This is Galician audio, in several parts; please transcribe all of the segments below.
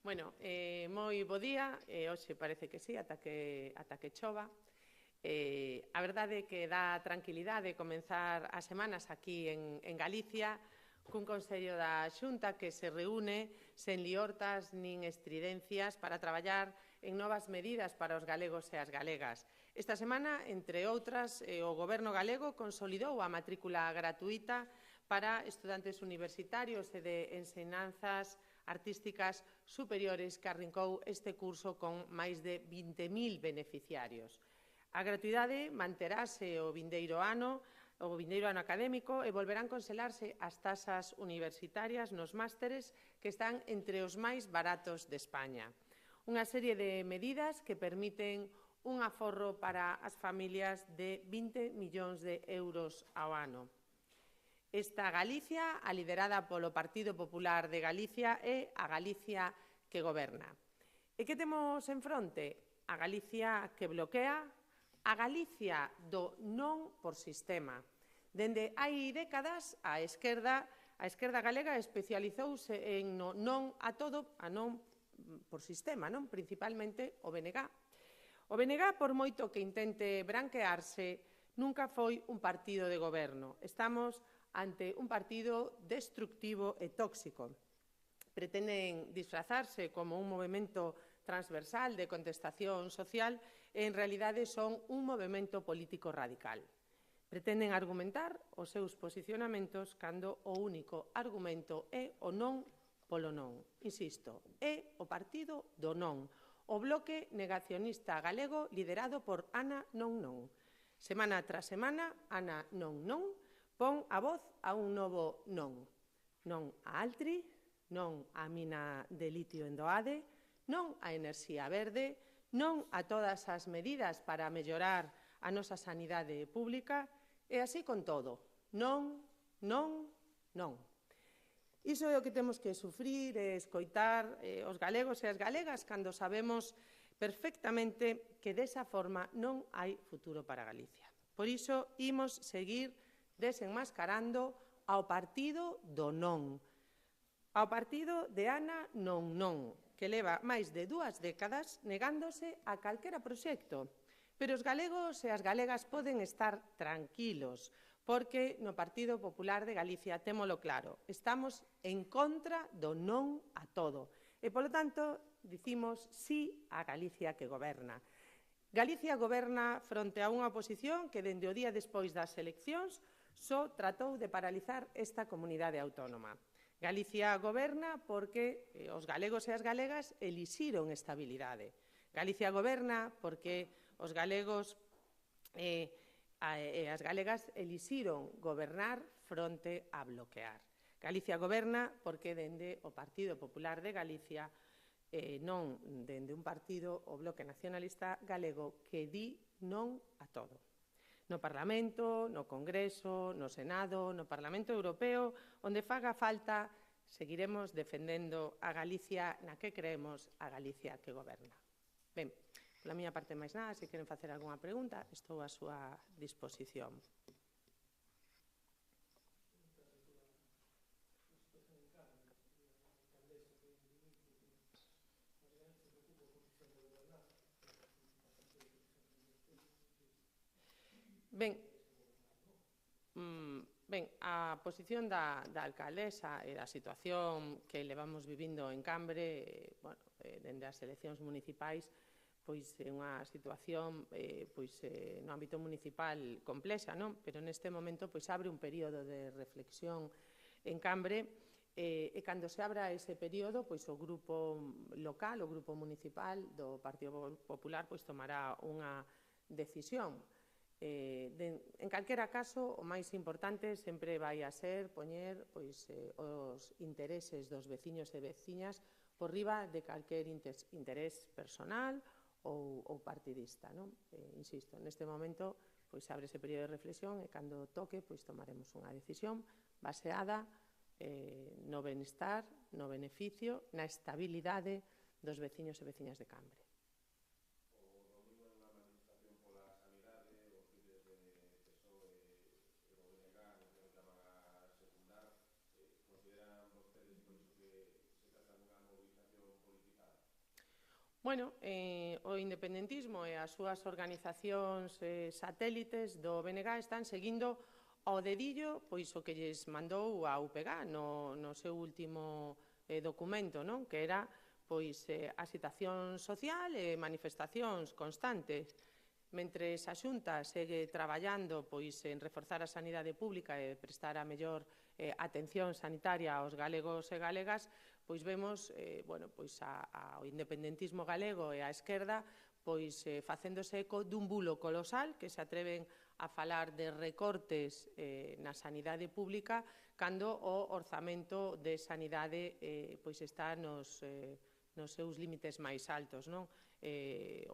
Bueno, moi bo día, hoxe parece que sí, ata que chova. A verdade é que dá tranquilidade comenzar as semanas aquí en Galicia cun Consello da Xunta que se reúne sen liortas nin estridencias para traballar en novas medidas para os galegos e as galegas. Esta semana, entre outras, o Goberno galego consolidou a matrícula gratuita para estudantes universitarios e de ensinanzas artísticas superiores que arrincou este curso con máis de 20.000 beneficiarios. A gratuidade manterase o vindeiro ano académico e volverán congelarse as tasas universitarias nos másteres que están entre os máis baratos de España. Unha serie de medidas que permiten un aforro para as familias de 20 millóns de euros ao ano. Esta Galicia, a liderada polo Partido Popular de Galicia, é a Galicia que goberna. E que temos en fronte? A Galicia que bloquea, a Galicia do non por sistema. Dende hai décadas, a esquerda galega especializouse en non a todo, a non por sistema, non? Principalmente o BNG. O BNG, por moito que intente branquearse, nunca foi un partido de goberno. Estamos ante un partido destructivo e tóxico. Pretenden disfrazarse como un movemento transversal de contestación social e, en realidade, son un movemento político radical. Pretenden argumentar os seus posicionamentos cando o único argumento é o non polo non. Insisto, é o partido do non, o bloque negacionista galego liderado por Ana Non Non. Semana tras semana, Ana Non Non pon a voz a un novo non. Non a Altri, non á mina de litio en Doade, non á enerxía verde, non a todas as medidas para mellorar a nosa sanidade pública e así con todo. Non, non, non. Iso é o que temos que sufrir e escoitar os galegos e as galegas cando sabemos perfectamente que desa forma non hai futuro para Galicia. Por iso, imos seguir desenmascarando ao partido do non, ao partido de Ana Non Non, que leva máis de 2 décadas negándose a calquera proxecto. Pero os galegos e as galegas poden estar tranquilos, porque no Partido Popular de Galicia témolo claro, estamos en contra do non a todo. E, polo tanto, dicimos sí a Galicia que goberna. Galicia goberna fronte a unha oposición que, dende o día despois das eleccións, só tratou de paralizar esta comunidade autónoma. Galicia goberna porque os galegos e as galegas elixiron estabilidade. Galicia goberna porque os galegos e as galegas elixiron gobernar fronte a bloquear. Galicia goberna porque dende o Partido Popular de Galicia, non dende un partido, o Bloque Nacionalista Galego, que di non a todo. No Parlamento, no Congreso, no Senado, no Parlamento Europeo, onde faga falta, seguiremos defendendo a Galicia na que creemos, a Galicia que goberna. Ben, pola miña parte máis nada, se queren facer algunha pregunta, estou á súa disposición. Ben, a posición da alcaldesa e da situación que levamos vivindo en Cambre, dende as eleccións municipais, pois é unha situación no ámbito municipal complexa, non? Pero neste momento pois abre un período de reflexión en Cambre e cando se abra ese período, pois o grupo local, o grupo municipal do Partido Popular pois tomará unha decisión. En calquera caso, o máis importante sempre vai a ser poñer os intereses dos veciños e veciñas por riba de calquer interés personal ou partidista. Insisto, neste momento abre ese período de reflexión e cando toque tomaremos unha decisión baseada no benestar, no beneficio, na estabilidade dos veciños e veciñas de Cambre. Bueno, o independentismo e as súas organizacións satélites do BNG están seguindo ao dedillo pois o que lles mandou a UPG no seu último documento, non? Que era pois a situación social e manifestacións constantes. Mentres a Xunta segue traballando pois en reforzar a sanidade pública e prestar a mellor atención sanitaria aos galegos e galegas, pois vemos pois ao independentismo galego e á esquerda pois facéndose eco dun bulo colosal que se atreven a falar de recortes na sanidade pública cando o orzamento de sanidade pois está nos seus límites máis altos, non?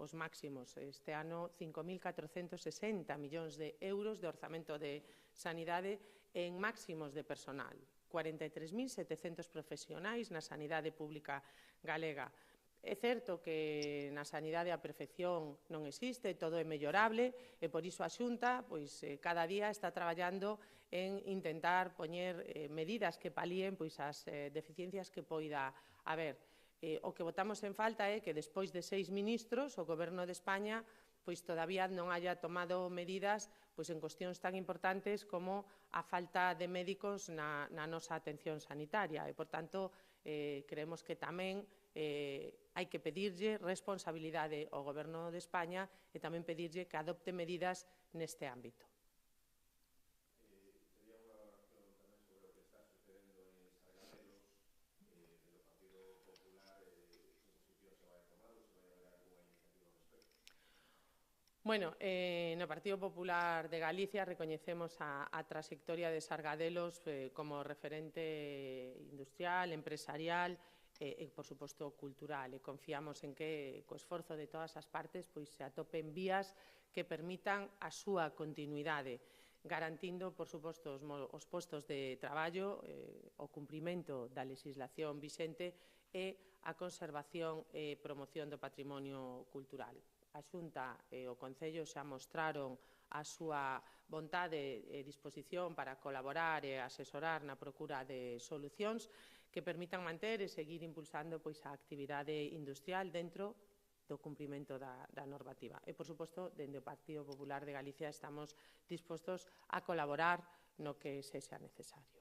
Os máximos. Este ano, 5.460 millóns de euros de orzamento de sanidade en máximos de personal. 43.700 profesionais na sanidade pública galega. É certo que na sanidade a perfección non existe, todo é mellorable e por iso a Xunta pois, cada día está traballando en intentar poñer medidas que palíen pois, as deficiencias que poida haber. O que votamos en falta é que despois de 6 ministros o Goberno de España pois todavía non haya tomado medidas pois en cuestións tan importantes como a falta de médicos na nosa atención sanitaria e, por tanto, creemos que tamén hai que pedirlle responsabilidade ao Goberno de España e tamén pedirlle que adopte medidas neste ámbito. Bueno, no Partido Popular de Galicia recoñecemos a trayectoria de Sargadelos como referente industrial, empresarial e, por suposto, cultural. E confiamos en que, co esforzo de todas as partes, pois se atopen vías que permitan a súa continuidade, garantindo, por suposto, os postos de traballo, o cumprimento da legislación vixente e a conservación e promoción do patrimonio cultural. A Xunta e o Concello xa mostraron a súa vontade e disposición para colaborar e asesorar na procura de solucións que permitan manter e seguir impulsando pois, a actividade industrial dentro do cumprimento da normativa. E, por suposto, dende o Partido Popular de Galicia estamos dispostos a colaborar no que sexa necesario.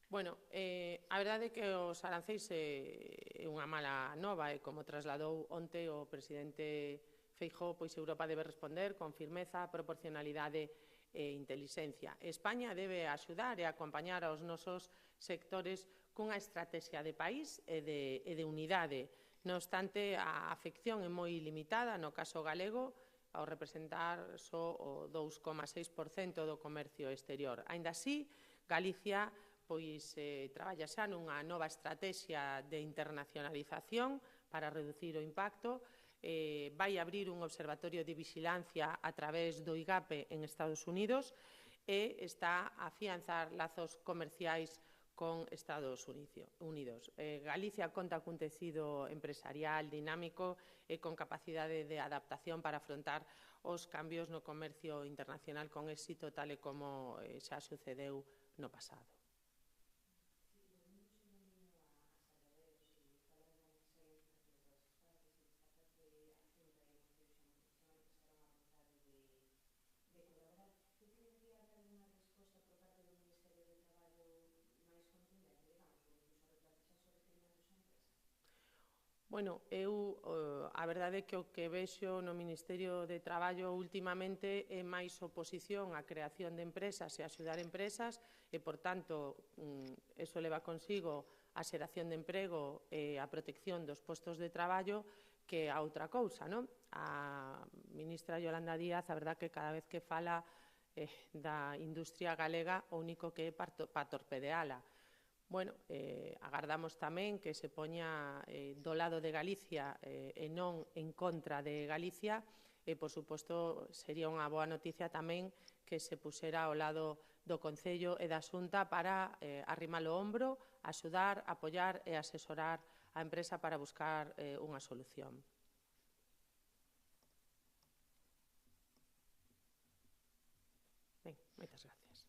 Bueno, a verdade é que os aranceis é unha mala nova e como trasladou onte o presidente Feijóo, pois Europa debe responder con firmeza, proporcionalidade e intelixencia. España debe axudar e acompañar aos nosos sectores cunha estrategia de país e de unidade. Non obstante, a afección é moi limitada no caso galego ao representar só o 2,6% do comercio exterior. Aínda así, Galicia pois traballa xa nunha nova estrategia de internacionalización para reducir o impacto, vai abrir un observatorio de vigilancia a través do IGAPE en Estados Unidos e está a afianzar lazos comerciais con Estados Unidos. Galicia conta cun tecido empresarial dinámico e con capacidade de adaptación para afrontar os cambios no comercio internacional con éxito tal e como xa sucedeu no pasado. Bueno, a verdade é que o que vexo no Ministerio de Traballo últimamente é máis oposición á creación de empresas e a axudar empresas e, por tanto, eso leva consigo a xeración de emprego e a protección dos postos de traballo que a outra cousa, non? A ministra Yolanda Díaz, a verdade que cada vez que fala da industria galega, o único que é para torpedeala. Bueno, agardamos tamén que se poña do lado de Galicia e non en contra de Galicia e, por suposto, sería unha boa noticia tamén que se puxera ao lado do Concello e da Xunta para arrimar o ombro, axudar, apoiar e asesorar a empresa para buscar unha solución. Ben, moitas gracias.